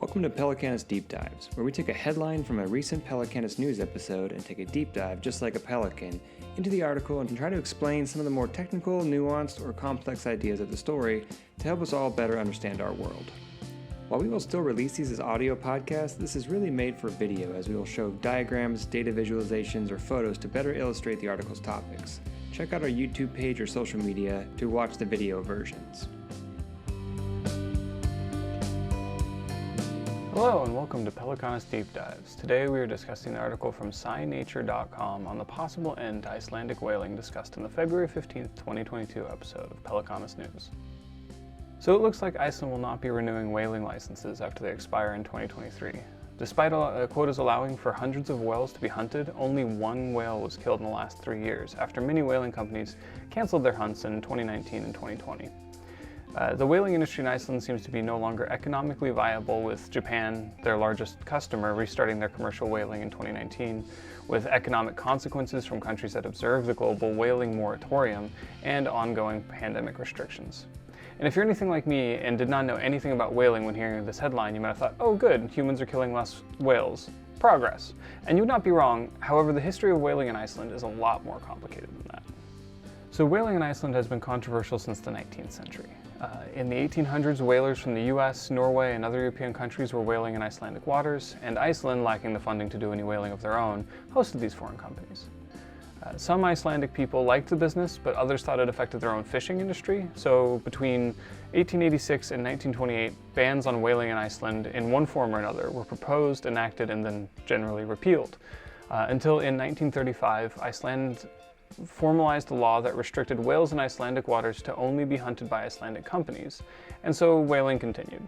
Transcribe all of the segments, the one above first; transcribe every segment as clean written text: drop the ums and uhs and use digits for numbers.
Welcome to Pelecanus Deep Dives, where we take a headline from a recent Pelecanus news episode and take a deep dive, just like a pelican, into the article and try to explain some of the more technical, nuanced, or complex ideas of the story to help us all better understand our world. While we will still release these as audio podcasts, this is really made for video, as we will show diagrams, data visualizations, or photos to better illustrate the article's topics. Check out our YouTube page or social media to watch the video versions. Hello and welcome to Pelecanus Deep Dives. Today we are discussing an article from SciNature.com on the possible end to Icelandic whaling discussed in the February 15th, 2022 episode of Pelecanus News. So it looks like Iceland will not be renewing whaling licenses after they expire in 2023. Despite quotas allowing for hundreds of whales to be hunted, only one whale was killed in the last 3 years after many whaling companies canceled their hunts in 2019 and 2020. The whaling industry in Iceland seems to be no longer economically viable, with Japan, their largest customer, restarting their commercial whaling in 2019, with economic consequences from countries that observe the global whaling moratorium and ongoing pandemic restrictions. And if you're anything like me and did not know anything about whaling when hearing this headline, you might have thought, oh good, humans are killing less whales. Progress. And you would not be wrong. However, the history of whaling in Iceland is a lot more complicated than that. So whaling in Iceland has been controversial since the 19th century. In the 1800s, whalers from the US, Norway, and other European countries were whaling in Icelandic waters, and Iceland, lacking the funding to do any whaling of their own, hosted these foreign companies. Some Icelandic people liked the business, but others thought it affected their own fishing industry, so between 1886 and 1928, bans on whaling in Iceland in one form or another were proposed, enacted, and then generally repealed. Until in 1935, Iceland formalized a law that restricted whales in Icelandic waters to only be hunted by Icelandic companies, and so whaling continued.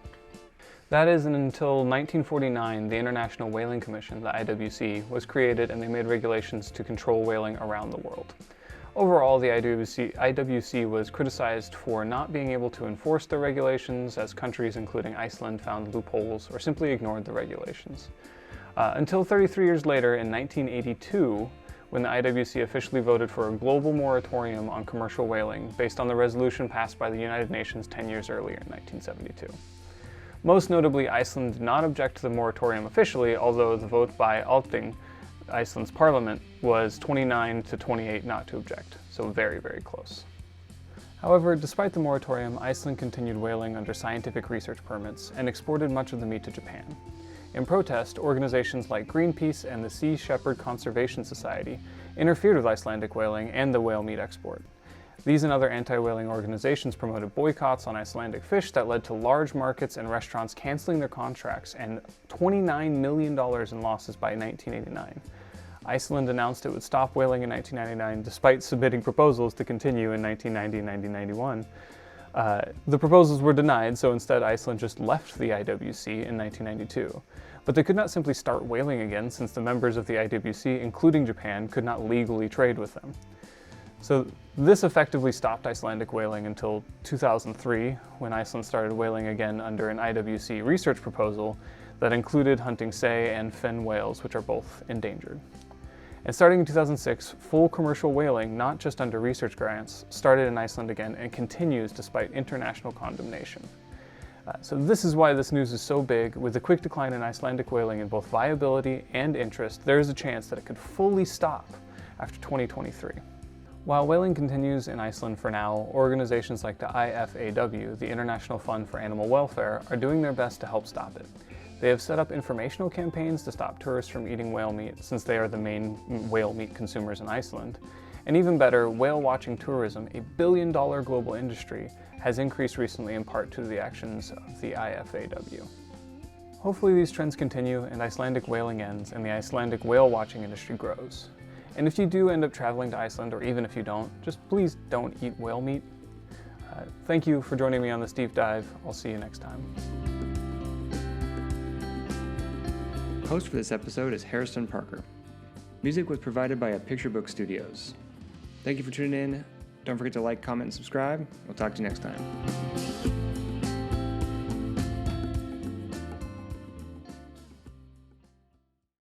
That is until 1949, the International Whaling Commission, the IWC, was created, and they made regulations to control whaling around the world. Overall, the IWC was criticized for not being able to enforce their regulations, as countries including Iceland found loopholes or simply ignored the regulations. Until 33 years later, in 1982, when the IWC officially voted for a global moratorium on commercial whaling based on the resolution passed by the United Nations 10 years earlier in 1972. Most notably, Iceland did not object to the moratorium officially, although the vote by Althing, Iceland's parliament, was 29 to 28 not to object, so very, very close. However, despite the moratorium, Iceland continued whaling under scientific research permits and exported much of the meat to Japan. In protest, organizations like Greenpeace and the Sea Shepherd Conservation Society interfered with Icelandic whaling and the whale meat export. These and other anti-whaling organizations promoted boycotts on Icelandic fish that led to large markets and restaurants canceling their contracts and $29 million in losses by 1989. Iceland announced it would stop whaling in 1999 despite submitting proposals to continue in 1990 and 1991. The proposals were denied, so instead Iceland just left the IWC in 1992. But they could not simply start whaling again, since the members of the IWC, including Japan, could not legally trade with them. So this effectively stopped Icelandic whaling until 2003, when Iceland started whaling again under an IWC research proposal that included hunting sei and fin whales, which are both endangered. And starting in 2006, full commercial whaling, not just under research grants, started in Iceland again and continues despite international condemnation. So this is why this news is so big. With the quick decline in Icelandic whaling in both viability and interest, there is a chance that it could fully stop after 2023. While whaling continues in Iceland for now, organizations like the IFAW, the International Fund for Animal Welfare, are doing their best to help stop it. They have set up informational campaigns to stop tourists from eating whale meat, since they are the main whale meat consumers in Iceland. And even better, whale watching tourism, a billion-dollar global industry, has increased recently in part to the actions of the IFAW. Hopefully these trends continue and Icelandic whaling ends and the Icelandic whale watching industry grows. And if you do end up traveling to Iceland, or even if you don't, just please don't eat whale meat. Thank you for joining me on this deep dive. I'll see you next time. Host for this episode is Harrison Parker. Music was provided by Picture Book Studios. Thank you for tuning in. Don't forget to like, comment, and subscribe. We'll talk to you next time.